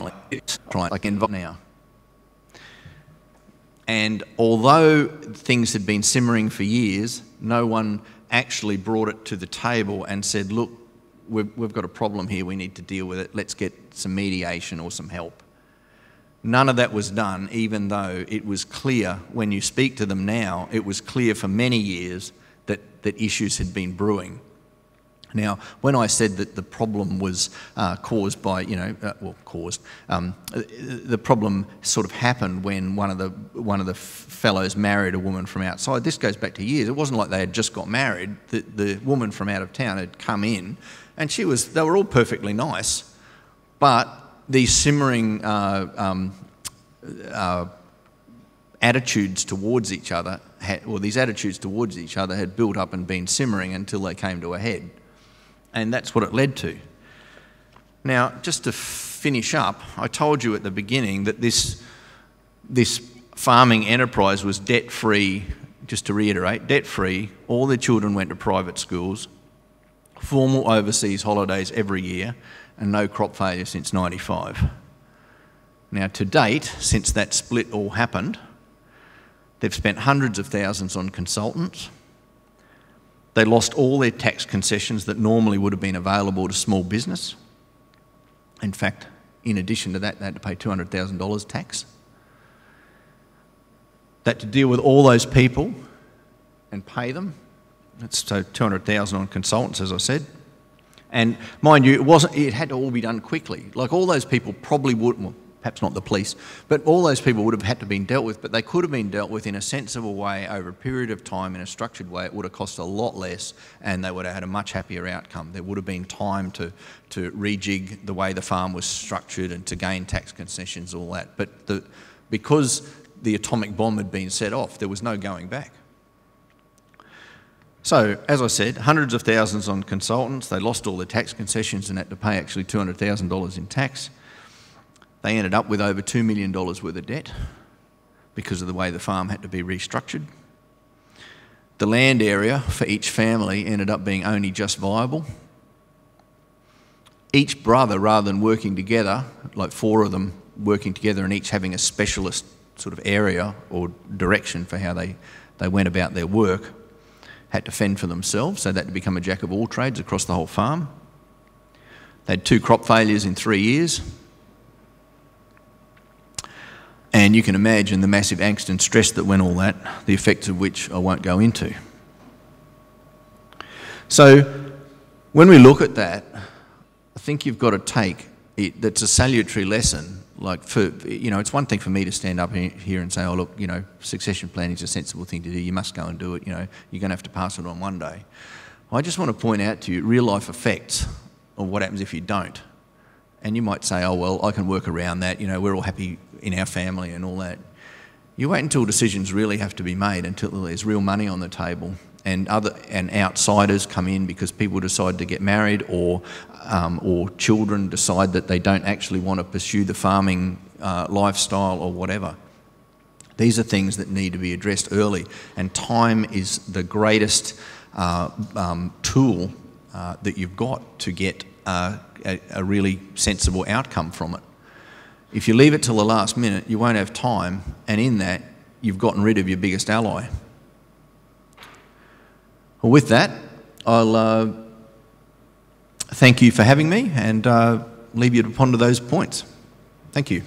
like involved now. And although things had been simmering for years, no one actually brought it to the table and said, look, we've got a problem here, we need to deal with it, let's get some mediation or some help. None of that was done, even though it was clear, when you speak to them now, it was clear for many years that issues had been brewing. Now, when I said that the problem was caused by, the problem sort of happened when one of the fellows married a woman from outside. This goes back to years. It wasn't like they had just got married. The woman from out of town had come in, and they were all perfectly nice, but these simmering attitudes towards each other, had built up and been simmering until they came to a head. And that's what it led to. Now, just to finish up, I told you at the beginning that this farming enterprise was debt-free. Just to reiterate, debt-free. All their children went to private schools, formal overseas holidays every year, and no crop failure since '95. Now, to date, since that split all happened, they've spent hundreds of thousands on consultants. They lost all their tax concessions that normally would have been available to small business. In fact, in addition to that, they had to pay $200,000 tax. They had to deal with all those people and pay them. So $200,000 on consultants, as I said. And mind you, it had to all be done quickly. Like, all those people probably would, well, perhaps not the police, but all those people would have had to been dealt with, but they could have been dealt with in a sensible way over a period of time, in a structured way. It would have cost a lot less, and they would have had a much happier outcome. There would have been time to rejig the way the farm was structured and to gain tax concessions, all that. But because the atomic bomb had been set off, there was no going back. So, as I said, hundreds of thousands on consultants. They lost all their tax concessions and had to pay actually $200,000 in tax. They ended up with over $2 million worth of debt because of the way the farm had to be restructured. The land area for each family ended up being only just viable. Each brother, rather than working together, like 4 of them working together and each having a specialist sort of area or direction for how they went about their work, had to fend for themselves, so they had to become a jack of all trades across the whole farm. They had 2 crop failures in 3 years. And you can imagine the massive angst and stress that went all that, the effects of which I won't go into. So when we look at that, I think you've got to take it, that's a salutary lesson. Like, it's one thing for me to stand up here and say, oh, look, succession planning is a sensible thing to do, you must go and do it, you're going to have to pass it on one day. I just want to point out to you real life effects of what happens if you don't. And you might say, oh, well, I can work around that, we're all happy in our family and all that. You wait until decisions really have to be made, until there's real money on the table and outsiders come in because people decide to get married or children decide that they don't actually want to pursue the farming lifestyle or whatever. These are things that need to be addressed early, and time is the greatest tool that you've got to get a really sensible outcome from it. If you leave it till the last minute, you won't have time, and in that, you've gotten rid of your biggest ally. Well, with that, I'll thank you for having me and leave you to ponder those points. Thank you.